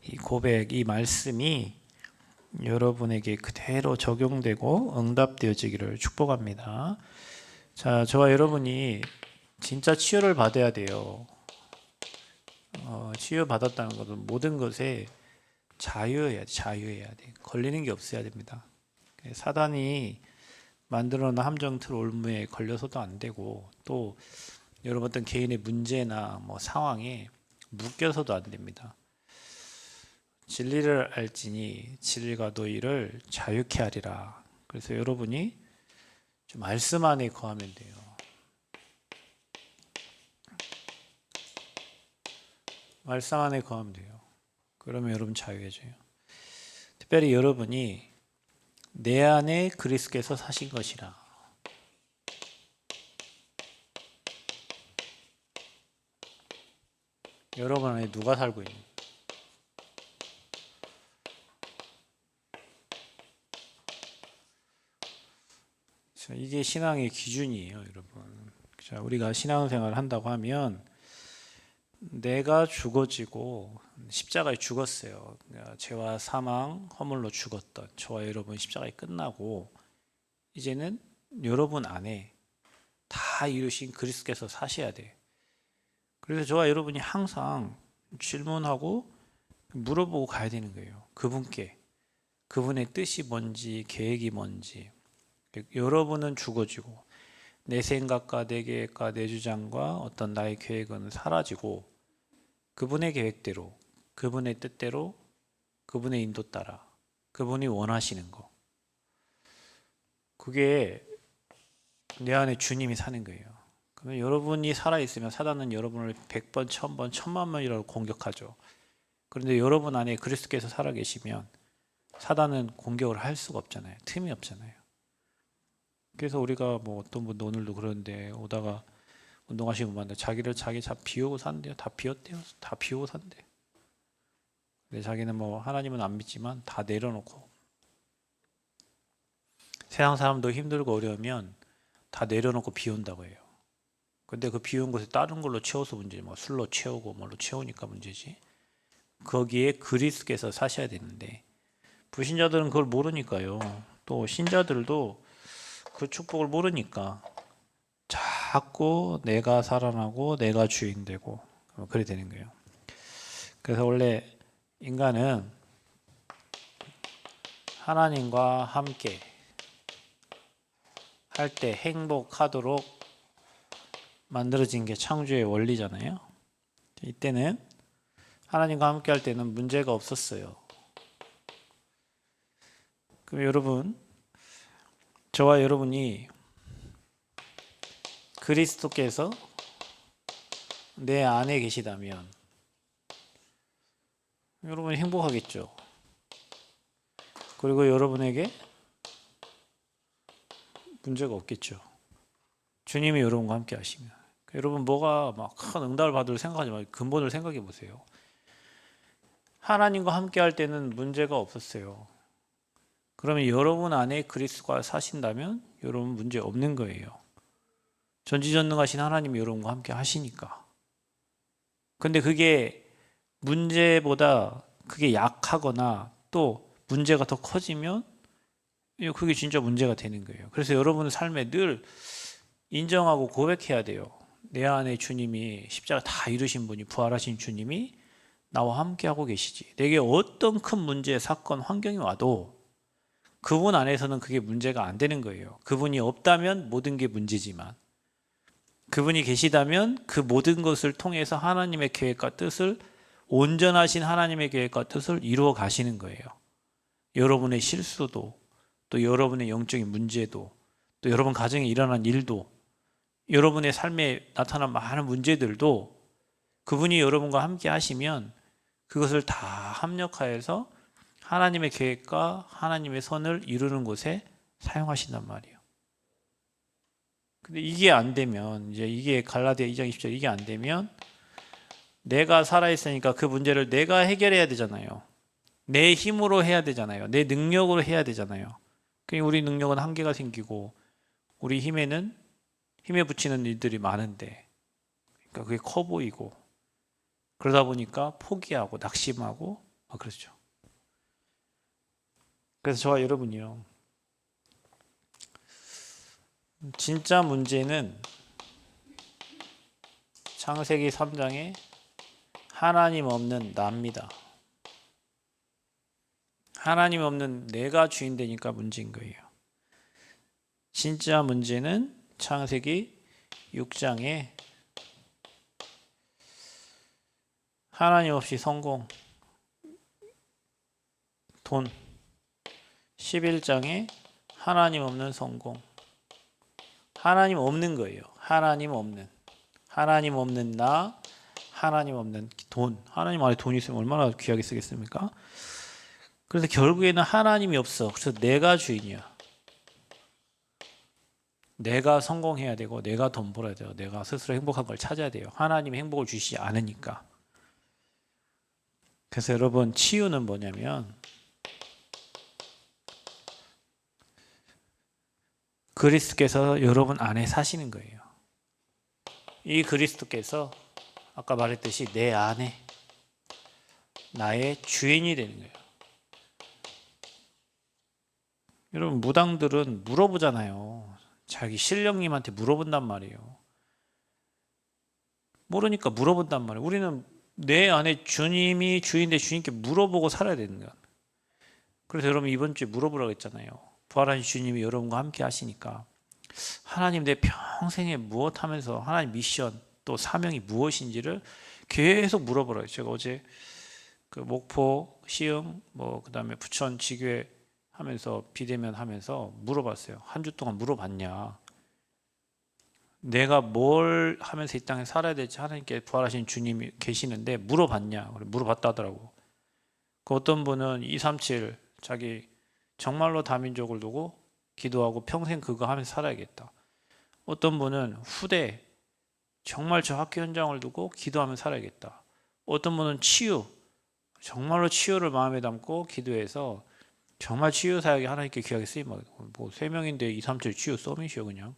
이 고백, 이 말씀이 여러분에게 그대로 적용되고 응답되어지기를 축복합니다. 자, 저와 여러분이 진짜 치유를 받아야 돼요. 치유 받았다는 것은 모든 것에 자유해야 돼. 걸리는 게 없어야 됩니다. 사단이 만들어 놓은 함정 틀 올무에 걸려서도 안 되고, 또 여러분 어떤 개인의 문제나 상황에 묶여서도 안 됩니다. 진리를 알지니 진리가 너희를 자유케 하리라. 그래서 여러분이 좀 말씀 안에 거하면 돼요. 말씀 안에 거하면 돼요. 그러면 여러분 자유해져요. 특별히 여러분이 내 안에 그리스도께서 사신 것이라. 여러분 안에 누가 살고 있는? 이게 신앙의 기준이에요, 여러분. 자, 우리가 신앙생활을 한다고 하면 내가 죽어지고 십자가에 죽었어요. 죄와 사망, 허물로 죽었던 저와 여러분 십자가에 끝나고 이제는 여러분 안에 다 이루신 그리스도께서 사셔야 돼. 그래서 저와 여러분이 항상 질문하고 물어보고 가야 되는 거예요. 그분께. 그분의 뜻이 뭔지, 계획이 뭔지. 여러분은 죽어지고 내 생각과 내 계획과 내 주장과 어떤 나의 계획은 사라지고 그분의 계획대로, 그분의 뜻대로, 그분의 인도 따라 그분이 원하시는 거, 그게 내 안에 주님이 사는 거예요. 그러면 여러분이 살아있으면 사단은 여러분을 100번, 1000번, 1000만 번이라도 공격하죠. 그런데 여러분 안에 그리스도께서 살아계시면 사단은 공격을 할 수가 없잖아요. 틈이 없잖아요. 그래서 우리가 어떤 분도 오늘도 그러는데 오다가 운동하시는 분한테 자기를 자기 다 비우고 산대요. 다 비웠대요. 다 비우고 산대. 근데 자기는 하나님은 안 믿지만 다 내려놓고, 세상 사람도 힘들고 어려우면 다 내려놓고 비운다고 해요. 근데 그 비운 곳에 다른 걸로 채워서 문제지. 술로 채우고 뭘로 채우니까 문제지. 거기에 그리스도께서 사셔야 되는데 불신자들은 그걸 모르니까요. 또 신자들도 그 축복을 모르니까 자꾸 내가 살아나고 내가 주인 되고 그래 되는 거예요. 그래서 원래 인간은 하나님과 함께 할 때 행복하도록 만들어진 게 창조의 원리잖아요. 이때는 하나님과 함께 할 때는 문제가 없었어요. 그럼 여러분, 저와 여러분이 그리스도께서 내 안에 계시다면 여러분이 행복하겠죠. 그리고 여러분에게 문제가 없겠죠. 주님이 여러분과 함께 하시면. 여러분 뭐가 큰 응답을 받을 생각하지 말고 근본을 생각해 보세요. 하나님과 함께 할 때는 문제가 없었어요. 그러면 여러분 안에 그리스도가 사신다면 여러분 문제 없는 거예요. 전지전능하신 하나님이 여러분과 함께 하시니까. 근데 그게 문제보다 그게 약하거나 또 문제가 더 커지면 그게 진짜 문제가 되는 거예요. 그래서 여러분의 삶에 늘 인정하고 고백해야 돼요. 내 안에 주님이 십자가 다 이루신 분이 부활하신 주님이 나와 함께 하고 계시지. 내게 어떤 큰 문제, 사건, 환경이 와도 그분 안에서는 그게 문제가 안 되는 거예요. 그분이 없다면 모든 게 문제지만 그분이 계시다면 그 모든 것을 통해서 하나님의 계획과 뜻을, 온전하신 하나님의 계획과 뜻을 이루어 가시는 거예요. 여러분의 실수도, 또 여러분의 영적인 문제도, 또 여러분 가정에 일어난 일도, 여러분의 삶에 나타난 많은 문제들도 그분이 여러분과 함께 하시면 그것을 다 합력하여서 하나님의 계획과 하나님의 선을 이루는 곳에 사용하신단 말이에요. 근데 이게 안 되면, 이게 갈라디아 2장 20절 이게 안 되면 내가 살아있으니까 그 문제를 내가 해결해야 되잖아요. 내 힘으로 해야 되잖아요. 내 능력으로 해야 되잖아요. 그러니까 우리 능력은 한계가 생기고 우리 힘에 붙이는 일들이 많은데, 그러니까 그게 커 보이고 그러다 보니까 포기하고 낙심하고 그렇죠. 그래서 저와 여러분이요, 진짜 문제는 창세기 3장에 하나님 없는 나입니다. 하나님 없는 내가 주인 되니까 문제인 거예요. 진짜 문제는 창세기 6장에 하나님 없이 성공, 돈, 11장에 하나님 없는 성공, 하나님 없는 거예요. 하나님 없는 나, 하나님 없는 돈. 하나님 안에 돈이 있으면 얼마나 귀하게 쓰겠습니까? 그래서 결국에는 하나님이 없어. 그래서 내가 주인이야. 내가 성공해야 되고, 내가 돈 벌어야 돼요. 내가 스스로 행복한 걸 찾아야 돼요. 하나님이 행복을 주시지 않으니까. 그래서 여러분, 치유는 뭐냐면 그리스도께서 여러분 안에 사시는 거예요. 이 그리스도께서 아까 말했듯이 내 안에 나의 주인이 되는 거예요. 여러분, 무당들은 물어보잖아요. 자기 신령님한테 물어본단 말이에요. 모르니까 물어본단 말이에요. 우리는 내 안에 주님이 주인인데 주님께 물어보고 살아야 되는 거야. 그래서 여러분 이번 주에 물어보라고 했잖아요. 부활하신 주님이 여러분과 함께 하시니까 하나님 내 평생에 무엇 하면서 하나님 미션 또 사명이 무엇인지를 계속 물어보라고. 제가 어제 그 목포, 시흥, 그다음에 부천 지교회 하면서 비대면 하면서 물어봤어요. 한 주 동안 물어봤냐. 내가 뭘 하면서 이 땅에 살아야 될지 하나님께 부활하신 주님이 계시는데 물어봤냐. 물어봤다 하더라고. 그 어떤 분은 237 자기 정말로 다민족을 두고 기도하고 평생 그거 하면서 살아야겠다. 어떤 분은 후대 정말 저 학교 현장을 두고 기도하면서 살아야겠다. 어떤 분은 치유 정말로 치유를 마음에 담고 기도해서 정말 치유 사역이 하나님께 귀하게 쓰임받고 3명인데 237 치유 서밋이요. 그냥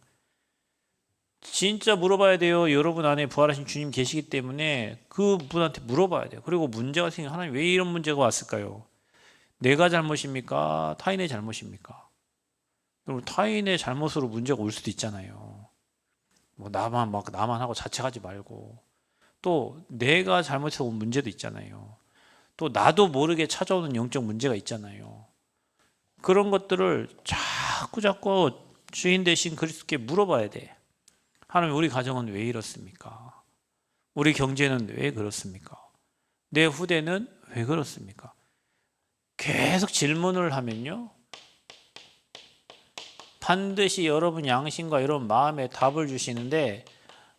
진짜 물어봐야 돼요. 여러분 안에 부활하신 주님 계시기 때문에 그분한테 물어봐야 돼요. 그리고 문제가 생기면 하나님 왜 이런 문제가 왔을까요? 내가 잘못입니까? 타인의 잘못입니까? 여러분 타인의 잘못으로 문제가 올 수도 있잖아요. 나만 하고 자책하지 말고 또 내가 잘못해서 온 문제도 있잖아요. 또 나도 모르게 찾아오는 영적 문제가 있잖아요. 그런 것들을 자꾸 주인 대신 그리스도께 물어봐야 돼. 하나님 우리 가정은 왜 이렇습니까? 우리 경제는 왜 그렇습니까? 내 후대는 왜 그렇습니까? 계속 질문을 하면요 반드시 여러분 양심과 여러분 마음에 답을 주시는데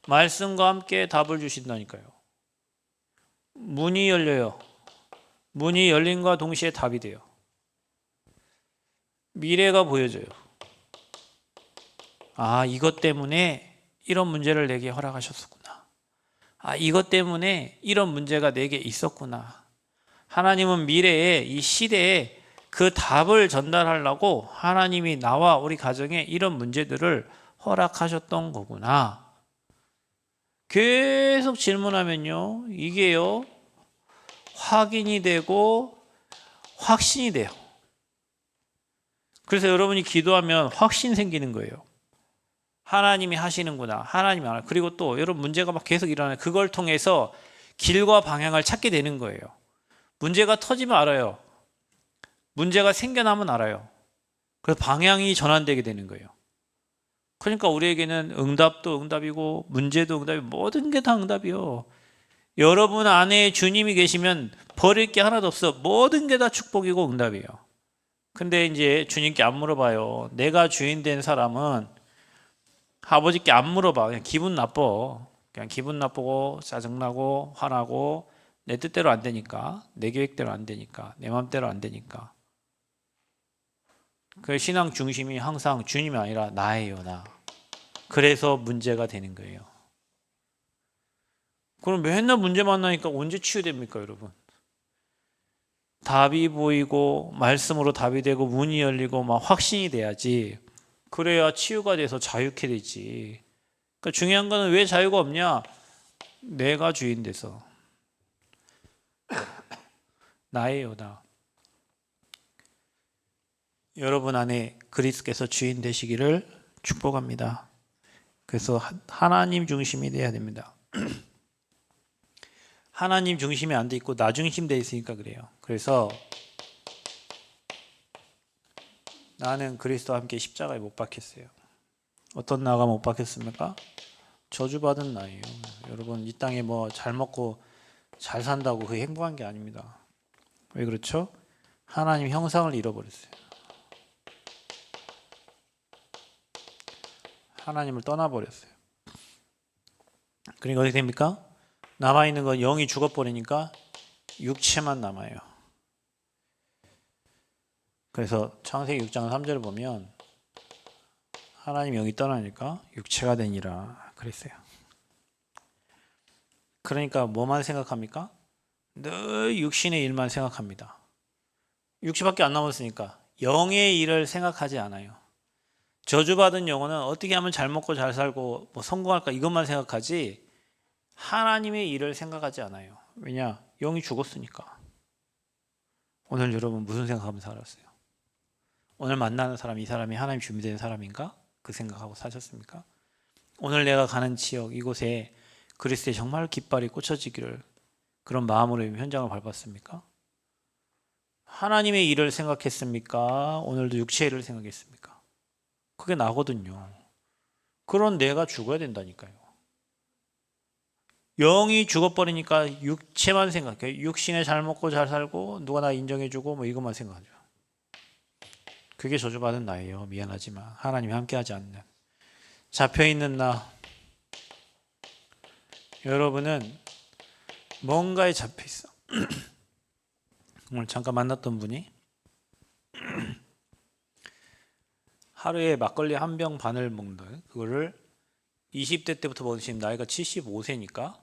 말씀과 함께 답을 주신다니까요. 문이 열려요. 문이 열림과 동시에 답이 돼요. 미래가 보여져요. 이것 때문에 이런 문제를 내게 허락하셨었구나. 이것 때문에 이런 문제가 내게 있었구나. 하나님은 미래에 이 시대에 그 답을 전달하려고 하나님이 나와 우리 가정에 이런 문제들을 허락하셨던 거구나. 계속 질문하면요 이게요 확인이 되고 확신이 돼요. 그래서 여러분이 기도하면 확신 생기는 거예요. 하나님이 하시는구나. 하나님이 알아. 그리고 또 여러분 문제가 막 계속 일어나요. 그걸 통해서 길과 방향을 찾게 되는 거예요. 문제가 터지면 알아요. 문제가 생겨나면 알아요. 그래서 방향이 전환되게 되는 거예요. 그러니까 우리에게는 응답도 응답이고 문제도 응답이고 모든 게 다 응답이요. 여러분 안에 주님이 계시면 버릴 게 하나도 없어. 모든 게 다 축복이고 응답이에요. 근데 이제 주님께 안 물어봐요. 내가 주인 된 사람은 아버지께 안 물어봐. 그냥 기분 나빠. 그냥 기분 나쁘고 짜증나고 화나고 내 뜻대로 안 되니까, 내 계획대로 안 되니까, 내 마음대로 안 되니까. 그 신앙 중심이 항상 주님이 아니라 나예요, 나. 그래서 문제가 되는 거예요. 그럼 맨날 문제 만나니까 언제 치유됩니까, 여러분? 답이 보이고 말씀으로 답이 되고 문이 열리고 막 확신이 돼야지. 그래야 치유가 돼서 자유케 되지. 그러니까 중요한 거는 왜 자유가 없냐? 내가 주인 돼서. 나예요, 나. 여러분 안에 그리스도께서 주인 되시기를 축복합니다. 그래서 하나님 중심이 돼야 됩니다. 하나님 중심이 안 돼 있고 나 중심 돼 있으니까 그래요. 그래서 나는 그리스도와 함께 십자가에 못 박혔어요. 어떤 나가 못 박혔습니까? 저주받은 나예요. 여러분 이 땅에 뭐 잘 먹고 잘 산다고 그게 행복한 게 아닙니다. 왜 그렇죠? 하나님 형상을 잃어버렸어요. 하나님을 떠나버렸어요. 그러니까 어떻게 됩니까? 남아있는 건 영이 죽어버리니까 육체만 남아요. 그래서 창세기 6장 3절을 보면 하나님 영이 떠나니까 육체가 되니라 그랬어요. 그러니까 뭐만 생각합니까? 늘 육신의 일만 생각합니다. 육체밖에 안 남았으니까 영의 일을 생각하지 않아요. 저주받은 영혼은 어떻게 하면 잘 먹고 잘 살고 뭐 성공할까 이것만 생각하지 하나님의 일을 생각하지 않아요. 왜냐? 영이 죽었으니까. 오늘 여러분 무슨 생각하면서 살았어요? 오늘 만나는 사람 이 사람이 하나님 준비된 사람인가? 그 생각하고 사셨습니까? 오늘 내가 가는 지역 이곳에 그리스도의 정말 깃발이 꽂혀지기를 그런 마음으로 현장을 밟았습니까? 하나님의 일을 생각했습니까? 오늘도 육체의 일을 생각했습니까? 그게 나거든요. 그런 내가 죽어야 된다니까요. 영이 죽어버리니까 육체만 생각해요. 육신에 잘 먹고 잘 살고 누가 나 인정해주고 뭐 이것만 생각하죠. 그게 저주받은 나예요. 미안하지만 하나님이 함께하지 않는 잡혀있는 나. 여러분은 뭔가에 잡혀있어. 오늘 잠깐 만났던 분이 하루에 막걸리 한 병 반을 먹는 그거를 20대 때부터 먹은 지금 나이가 75세니까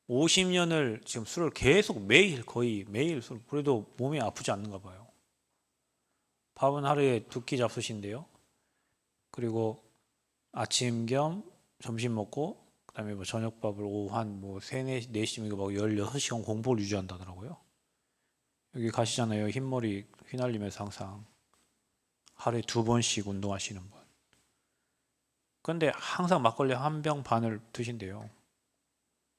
50년을 지금 술을 계속 매일 거의 매일 술 그래도 몸이 아프지 않는가 봐요. 밥은 하루에 2끼 잡수신데요. 그리고 아침 겸 점심 먹고 그다음에 뭐 저녁밥을 오후 한 뭐 3, 4시쯤 이거 막 16시간 공복을 유지한다더라고요. 여기 가시잖아요. 흰머리 휘날리면서 항상 하루에 2번씩 운동하시는 분. 근데 항상 막걸리 한 병 반을 드신대요.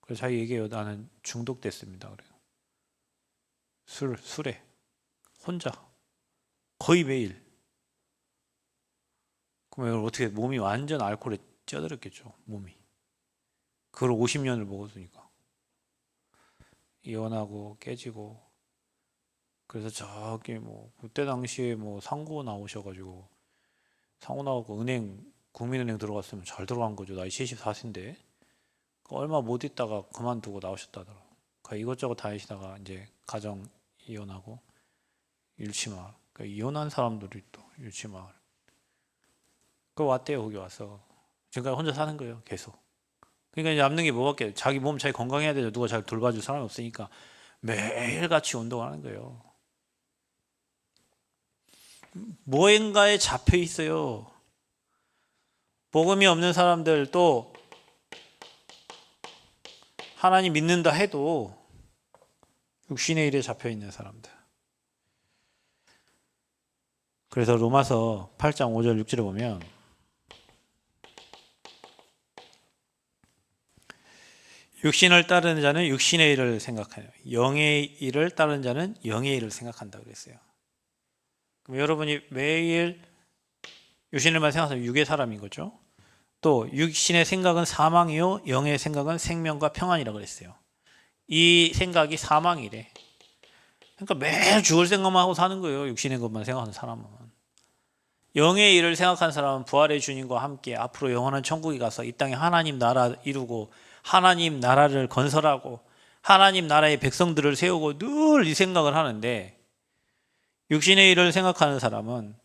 그래서 자기 얘기해요. 나는 중독됐습니다. 그래요. 술에 혼자 거의 매일. 그러면 어떻게 몸이 완전 알코올에 쪄들었겠죠. 몸이. 그걸 50년을 먹었으니까. 이혼하고 깨지고. 그래서 저기 뭐 그때 당시에 뭐 상고 나오셔가지고 상고 나오고 은행 국민은행 들어갔으면 잘 들어간 거죠. 나이 74세인데 얼마 못 있다가 그만두고 나오셨다더라고. 이것저것 다니시다가 이제 가정 이혼하고 일치마을. 그러니까 이혼한 사람들이 또 일치마을. 그 왔대요. 거기 와서 지금까지 혼자 사는 거예요. 계속. 그러니까 이제 남는 게 뭐밖에 자기 몸 자기 건강해야 되죠. 누가 잘 돌봐줄 사람이 없으니까 매일 같이 운동하는 거예요. 무언가에 잡혀 있어요. 복음이 없는 사람들 또 하나님 믿는다 해도 육신의 일에 잡혀 있는 사람들. 그래서 로마서 8장 5절 6절에 보면 육신을 따르는 자는 육신의 일을 생각해요. 영의 일을 따르는 자는 영의 일을 생각한다 그랬어요. 그럼 여러분이 매일 육신을만 생각하면 육의 사람인 거죠. 또 육신의 생각은 사망이요 영의 생각은 생명과 평안이라고 그랬어요. 이 생각이 사망이래. 그러니까 매일 죽을 생각만 하고 사는 거예요. 육신의 것만 생각하는 사람은. 영의 일을 생각하는 사람은 부활의 주님과 함께 앞으로 영원한 천국에 가서 이 땅에 하나님 나라 이루고 하나님 나라를 건설하고 하나님 나라의 백성들을 세우고 늘 이 생각을 하는데 육신의 일을 생각하는 사람은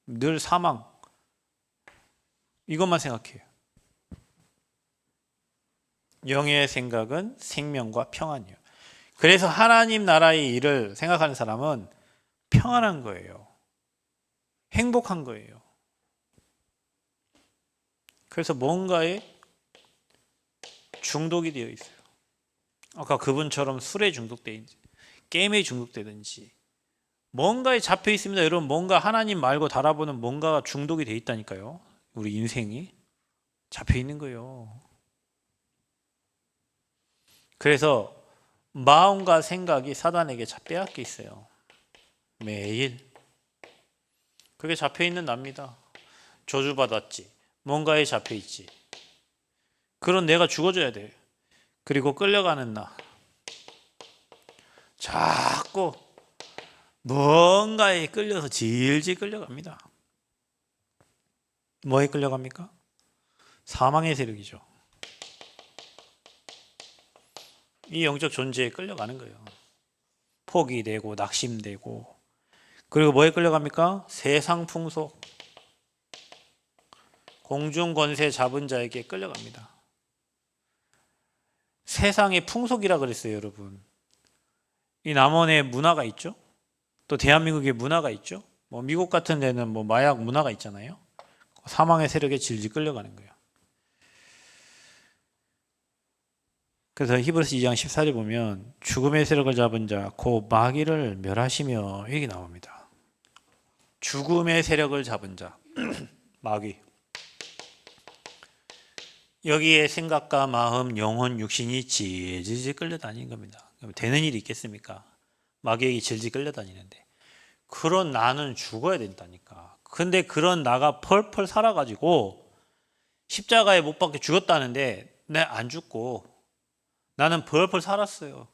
늘 사망 이것만 생각해요. 영의 생각은 생명과 평안이에요. 그래서 하나님 나라의 일을 생각하는 사람은 평안한 거예요. 행복한 거예요. 그래서 뭔가에 중독이 되어 있어요. 아까 그분처럼 술에 중독돼 있지. 게임에 중독되든지 뭔가에 잡혀 있습니다. 여러분, 뭔가 하나님 말고 달아보는 뭔가가 중독이 돼 있다니까요. 우리 인생이 잡혀 있는 거예요. 그래서 마음과 생각이 사단에게 빼앗겨 있어요. 매일. 그게 잡혀 있는 납니다. 저주받았지. 뭔가에 잡혀 있지. 그런 내가 죽어줘야 돼. 그리고 끌려가는 나. 자꾸 뭔가에 끌려서 질질 끌려갑니다. 뭐에 끌려갑니까? 사망의 세력이죠. 이 영적 존재에 끌려가는 거예요. 포기되고 낙심되고. 그리고 뭐에 끌려갑니까? 세상 풍속. 공중 권세 잡은 자에게 끌려갑니다. 세상의 풍속이라 그랬어요, 여러분. 이 남원에 문화가 있죠. 또 대한민국에 문화가 있죠. 뭐 미국 같은 데는 뭐 마약 문화가 있잖아요. 사망의 세력에 질질 끌려가는 거예요. 그래서 히브리서 2장 14절 보면 죽음의 세력을 잡은 자 곧 마귀를 멸하시며 얘기 나옵니다. 죽음의 세력을 잡은 자 마귀. 여기에 생각과 마음, 영혼, 육신이 질질 끌려다니는 겁니다. 되는 일이 있겠습니까? 마귀에게 질질 끌려다니는데. 그런 나는 죽어야 된다니까. 근데 그런 나가 펄펄 살아가지고 십자가에 못 박혀 죽었다는데 내 안 죽고 나는 펄펄 살았어요.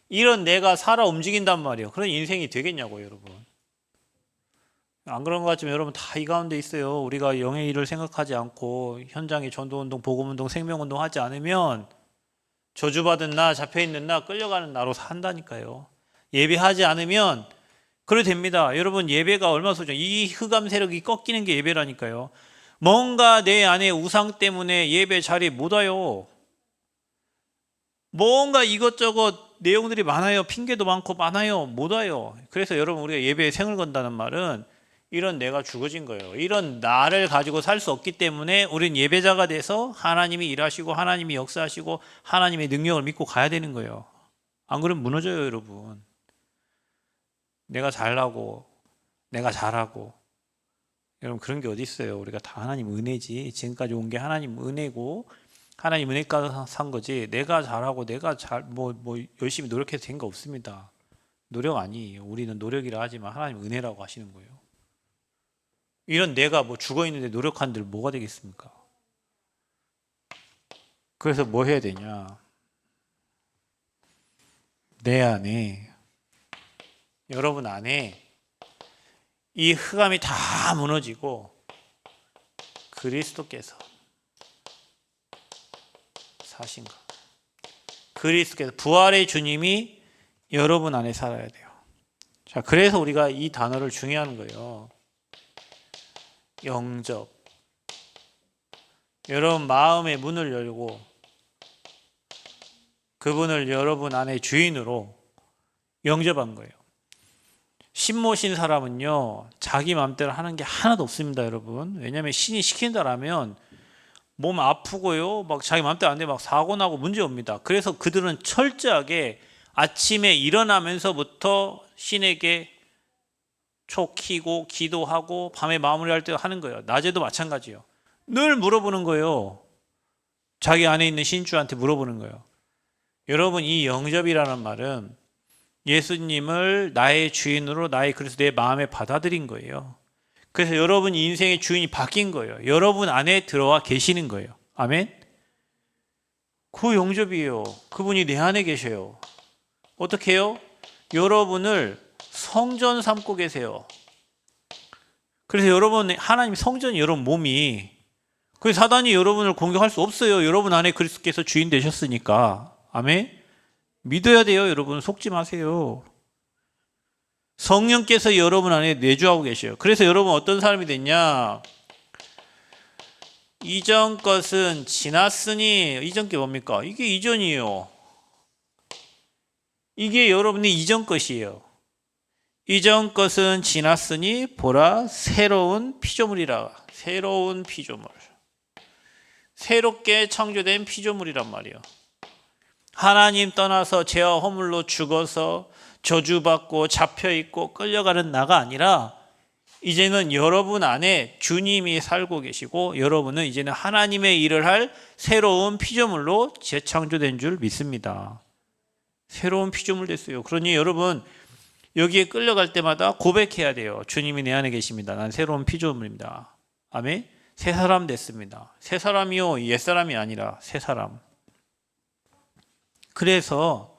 이런 내가 살아 움직인단 말이에요. 그런 인생이 되겠냐고요, 여러분. 안 그런 것 같지만 여러분 다 이 가운데 있어요. 우리가 영의 일을 생각하지 않고 현장에 전도운동, 복음운동, 생명운동 하지 않으면 저주받은 나, 잡혀있는 나, 끌려가는 나로 산다니까요. 예배하지 않으면 그래 됩니다. 여러분 예배가 얼마나 소중해요. 이 흑암 세력이 꺾이는 게 예배라니까요. 뭔가 내 안에 우상 때문에 예배 자리에 못 와요. 뭔가 이것저것 내용들이 많아요. 핑계도 많고 많아요. 못 와요. 그래서 여러분 우리가 예배에 생을 건다는 말은 이런 내가 죽어진 거예요. 이런 나를 가지고 살 수 없기 때문에 우린 예배자가 돼서 하나님이 일하시고 하나님이 역사하시고 하나님의 능력을 믿고 가야 되는 거예요. 안 그러면 무너져요, 여러분. 내가 잘나고 내가 잘하고 여러분 그런 게 어디 있어요. 우리가 다 하나님 은혜지. 지금까지 온 게 하나님 은혜고 하나님 은혜가 산 거지. 내가 잘하고 내가 뭐 열심히 노력해서 된 거 없습니다. 노력 아니에요. 우리는 노력이라 하지만 하나님 은혜라고 하시는 거예요. 이런 내가 뭐 죽어 있는데 노력한들 뭐가 되겠습니까? 그래서 뭐 해야 되냐? 내 안에 여러분 안에 이 흑암이 다 무너지고 그리스도께서 사신 것. 그리스도께서 부활의 주님이 여러분 안에 살아야 돼요. 자, 그래서 우리가 이 단어를 중요한 거예요. 영접. 여러분 마음의 문을 열고 그분을 여러분 안에 주인으로 영접한 거예요. 신 모신 사람은요, 자기 마음대로 하는 게 하나도 없습니다, 여러분. 왜냐하면 신이 시킨다라면 몸 아프고요, 막 자기 마음대로 안 돼, 막 사고 나고 문제 옵니다. 그래서 그들은 철저하게 아침에 일어나면서부터 신에게 촉 키고 기도하고 밤에 마무리할 때 하는 거예요. 낮에도 마찬가지예요. 늘 물어보는 거예요. 자기 안에 있는 신주한테 물어보는 거예요. 여러분 이 영접이라는 말은 예수님을 나의 주인으로 나의 그리스도 내 마음에 받아들인 거예요. 그래서 여러분 인생의 주인이 바뀐 거예요. 여러분 안에 들어와 계시는 거예요. 아멘. 그 영접이에요. 그분이 내 안에 계셔요. 어떻게 해요? 여러분을 성전 삼고 계세요. 그래서 여러분 하나님 성전이 여러분 몸이 그 사단이 여러분을 공격할 수 없어요. 여러분 안에 그리스도께서 주인 되셨으니까. 아멘. 믿어야 돼요. 여러분 속지 마세요. 성령께서 여러분 안에 내주하고 계셔요. 그래서 여러분 어떤 사람이 됐냐? 이전 것은 지났으니. 이전 게 뭡니까? 이게 이전이에요. 이게 여러분이 이전 것이에요. 이전 것은 지났으니 보라 새로운 피조물이라. 새로운 피조물. 새롭게 창조된 피조물이란 말이에요. 하나님 떠나서 죄와 허물로 죽어서 저주받고 잡혀있고 끌려가는 나가 아니라 이제는 여러분 안에 주님이 살고 계시고 여러분은 이제는 하나님의 일을 할 새로운 피조물로 재창조된 줄 믿습니다. 새로운 피조물 됐어요. 그러니 여러분 여기에 끌려갈 때마다 고백해야 돼요. 주님이 내 안에 계십니다. 난 새로운 피조물입니다. 아멘. 새 사람 됐습니다. 새 사람이요, 옛 사람이 아니라 새 사람. 그래서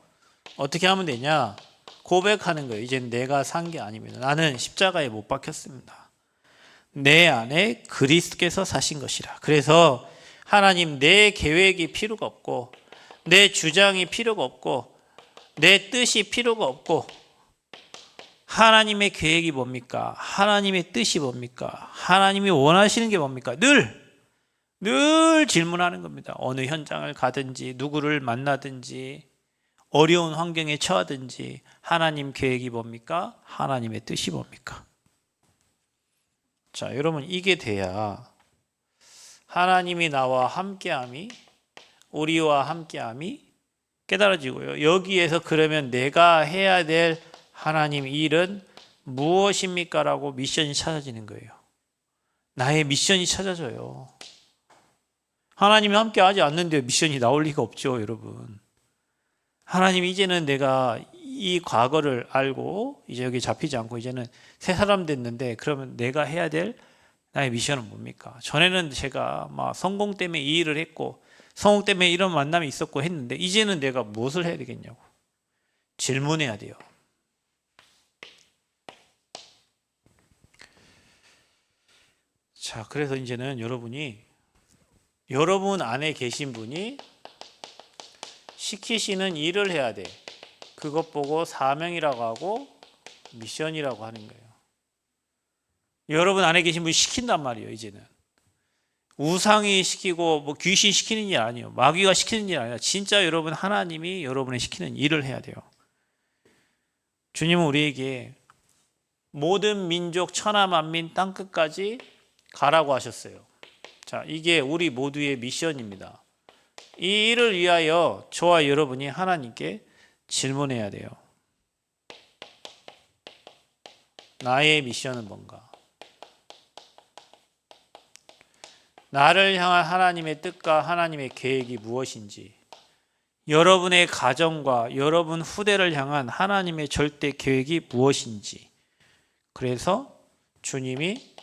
어떻게 하면 되냐? 고백하는 거예요. 이제 내가 산 게 아닙니다. 나는 십자가에 못 박혔습니다. 내 안에 그리스도께서 사신 것이라. 그래서 하나님, 내 계획이 필요가 없고 내 주장이 필요가 없고 내 뜻이 필요가 없고 하나님의 계획이 뭡니까? 하나님의 뜻이 뭡니까? 하나님이 원하시는 게 뭡니까? 늘 질문하는 겁니다. 어느 현장을 가든지 누구를 만나든지 어려운 환경에 처하든지 하나님 계획이 뭡니까? 하나님의 뜻이 뭡니까? 자, 여러분 이게 돼야 하나님이 나와 함께함이, 우리와 함께함이 깨달아지고요. 여기에서 그러면 내가 해야 될 하나님 일은 무엇입니까? 라고 미션이 찾아지는 거예요. 나의 미션이 찾아져요. 하나님이 함께 하지 않는데 미션이 나올 리가 없죠, 여러분. 하나님이 이제는 내가 이 과거를 알고 이제 여기 잡히지 않고 이제는 새 사람 됐는데 그러면 내가 해야 될 나의 미션은 뭡니까? 전에는 제가 막 성공 때문에 이 일을 했고 성공 때문에 이런 만남이 있었고 했는데 이제는 내가 무엇을 해야 되겠냐고 질문해야 돼요. 자, 그래서 이제는 여러분 안에 계신 분이 시키시는 일을 해야 돼. 그것 보고 사명이라고 하고 미션이라고 하는 거예요. 여러분 안에 계신 분이 시킨단 말이에요. 이제는 우상이 시키고 뭐 귀신 시키는 일 아니에요. 마귀가 시키는 일 아니라 진짜 여러분 하나님이 여러분의 시키는 일을 해야 돼요. 주님은 우리에게 모든 민족 천하 만민 땅끝까지 가라고 하셨어요. 자, 이게 우리 모두의 미션입니다. 이 일을 위하여 저와 여러분이 하나님께 질문해야 돼요. 나의 미션은 뭔가? 나를 향한 하나님의 뜻과 하나님의 계획이 무엇인지, 여러분의 가정과 여러분 후대를 향한 하나님의 절대 계획이 무엇인지, 그래서 주님이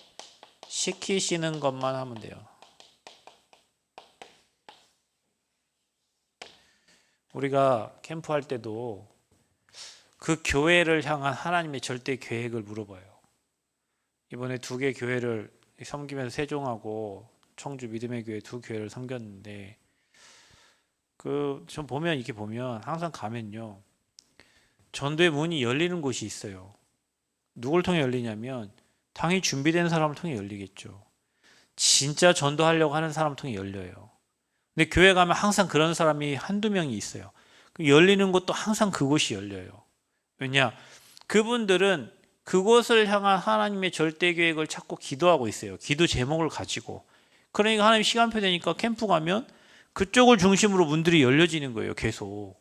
시키시는 것만 하면 돼요. 우리가 캠프할 때도 그 교회를 향한 하나님의 절대 계획을 물어봐요. 이번에 2개 교회를 섬기면서 세종하고 청주 믿음의 교회 2 교회를 섬겼는데 좀 보면 이렇게 보면 항상 가면요. 전도의 문이 열리는 곳이 있어요. 누굴 통해 열리냐면 당연히 준비된 사람을 통해 열리겠죠. 진짜 전도하려고 하는 사람을 통해 열려요. 근데 교회 가면 항상 그런 사람이 한두 명이 있어요. 열리는 곳도 항상 그곳이 열려요. 왜냐? 그분들은 그곳을 향한 하나님의 절대 계획을 찾고 기도하고 있어요. 기도 제목을 가지고. 그러니까 하나님 시간표 되니까 캠프 가면 그쪽을 중심으로 문들이 열려지는 거예요. 계속.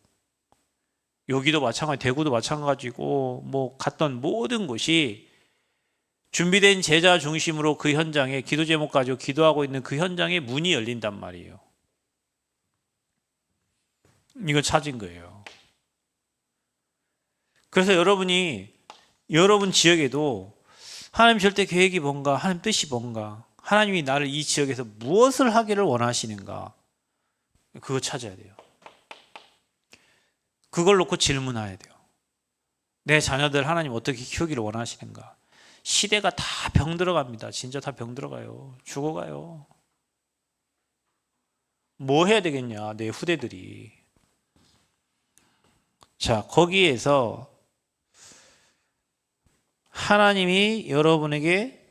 여기도 마찬가지, 대구도 마찬가지고 뭐 갔던 모든 곳이 준비된 제자 중심으로 그 현장에 기도 제목 가지고 기도하고 있는 그 현장에 문이 열린단 말이에요. 이걸 찾은 거예요. 그래서 여러분 지역에도 하나님 절대 계획이 뭔가, 하나님 뜻이 뭔가, 하나님이 나를 이 지역에서 무엇을 하기를 원하시는가, 그거 찾아야 돼요. 그걸 놓고 질문해야 돼요. 내 자녀들 하나님 어떻게 키우기를 원하시는가. 시대가 다 병 들어갑니다. 진짜 다 병 들어가요. 죽어가요. 뭐 해야 되겠냐, 내 후대들이. 자, 거기에서 하나님이 여러분에게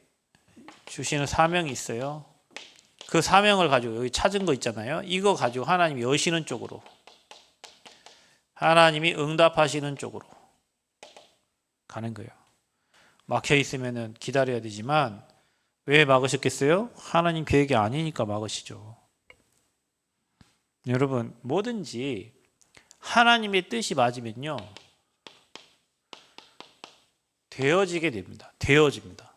주시는 사명이 있어요. 그 사명을 가지고 여기 찾은 거 있잖아요. 이거 가지고 하나님이 여시는 쪽으로, 하나님이 응답하시는 쪽으로 가는 거예요. 막혀 있으면 기다려야 되지만 왜 막으셨겠어요? 하나님 계획이 아니니까 막으시죠. 여러분, 뭐든지 하나님의 뜻이 맞으면요, 되어지게 됩니다. 되어집니다.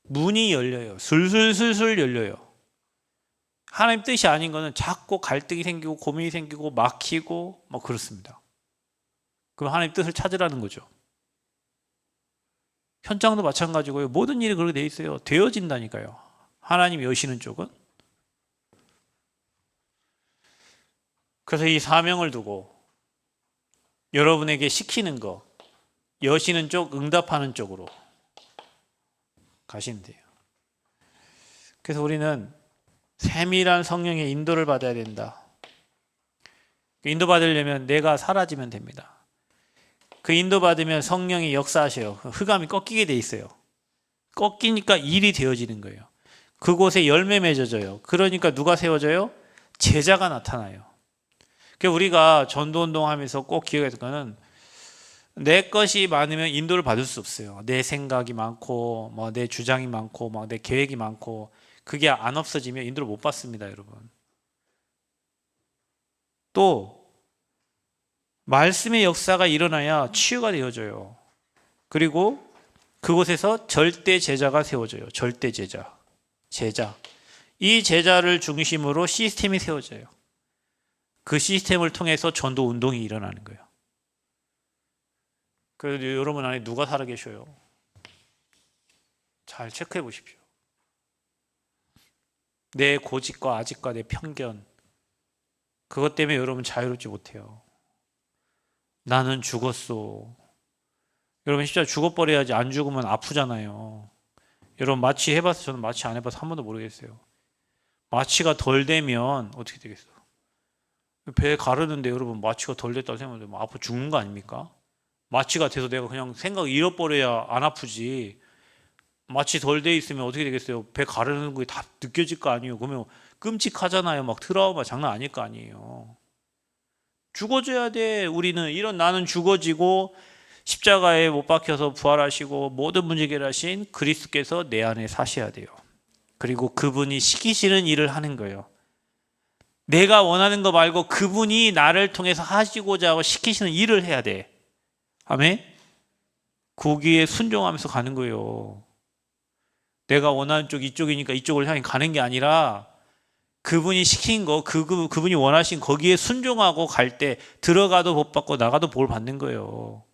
문이 열려요. 술술술술 열려요. 하나님 뜻이 아닌 거는 자꾸 갈등이 생기고 고민이 생기고 막히고 뭐 그렇습니다. 그럼 하나님 뜻을 찾으라는 거죠. 현장도 마찬가지고요. 모든 일이 그렇게 돼 있어요. 되어진다니까요. 하나님 여시는 쪽은. 그래서 이 사명을 두고 여러분에게 시키는 거, 여시는 쪽, 응답하는 쪽으로 가시면 돼요. 그래서 우리는 세밀한 성령의 인도를 받아야 된다. 인도 받으려면 내가 사라지면 됩니다. 그 인도 받으면 성령이 역사하셔요. 흑암이 꺾이게 돼 있어요. 꺾이니까 일이 되어지는 거예요. 그곳에 열매 맺어져요. 그러니까 누가 세워져요? 제자가 나타나요. 그러니까 우리가 전도운동하면서 꼭 기억해야 될 거는 내 것이 많으면 인도를 받을 수 없어요. 내 생각이 많고 뭐 내 주장이 많고 막 내 계획이 많고 그게 안 없어지면 인도를 못 받습니다, 여러분. 또 말씀의 역사가 일어나야 치유가 되어져요. 그리고 그곳에서 절대 제자가 세워져요. 절대 제자. 제자. 이 제자를 중심으로 시스템이 세워져요. 그 시스템을 통해서 전도 운동이 일어나는 거예요. 그래서 여러분 안에 누가 살아 계셔요? 잘 체크해 보십시오. 내 고집과 아집과 내 편견, 그것 때문에 여러분 자유롭지 못해요. 나는 죽었어. 여러분 진짜 죽어버려야지. 안 죽으면 아프잖아요. 여러분 마취 해봐서, 저는 마취 안 해봐서 한 번도 모르겠어요. 마취가 덜 되면 어떻게 되겠어요? 배 가르는데 여러분 마취가 덜 됐다고 생각하면 뭐 아파 죽는 거 아닙니까? 마취가 돼서 내가 그냥 생각 잃어버려야 안 아프지. 마취 덜 돼 있으면 어떻게 되겠어요? 배 가르는 게 다 느껴질 거 아니에요. 그러면 끔찍하잖아요. 막 트라우마 장난 아닐 거 아니에요. 죽어줘야 돼. 우리는 이런 나는 죽어지고 십자가에 못 박혀서 부활하시고 모든 문제 해결하신 그리스도께서 내 안에 사셔야 돼요. 그리고 그분이 시키시는 일을 하는 거예요. 내가 원하는 거 말고 그분이 나를 통해서 하시고자 하고 시키시는 일을 해야 돼. 아멘? 거기에 순종하면서 가는 거예요. 내가 원하는 쪽 이쪽이니까 이쪽을 향해 가는 게 아니라 그분이 시킨 거, 그분이 원하신 거기에 순종하고 갈 때 들어가도 복 받고 나가도 복 받는 거예요.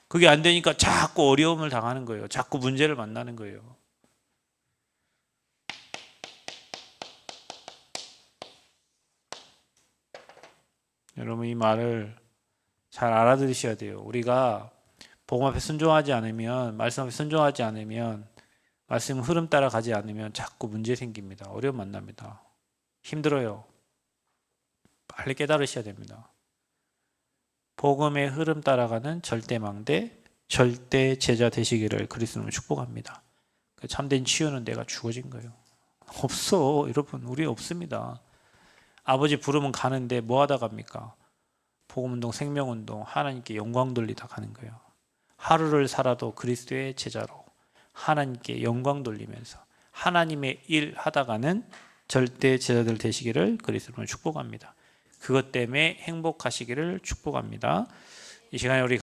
그게 안 되니까 자꾸 어려움을 당하는 거예요. 자꾸 문제를 만나는 거예요. 여러분 이 말을 잘 알아들으셔야 돼요. 우리가 복음 앞에 순종하지 않으면, 말씀 앞에 순종하지 않으면, 말씀 흐름 따라가지 않으면 자꾸 문제 생깁니다. 어려움 만납니다. 힘들어요. 빨리 깨달으셔야 됩니다. 복음의 흐름 따라가는 절대망대, 절대 제자 되시기를 그리스도로 축복합니다. 참된 치유는 내가 죽어진 거예요. 없어. 여러분 우리 없습니다. 아버지 부르면 가는데 뭐 하다 갑니까? 복음운동, 생명운동, 하나님께 영광 돌리다 가는 거예요. 하루를 살아도 그리스도의 제자로 하나님께 영광 돌리면서 하나님의 일 하다가는 절대 제자들 되시기를 그리스도로 축복합니다. 그것 때문에 행복하시기를 축복합니다. 이 시간에 우리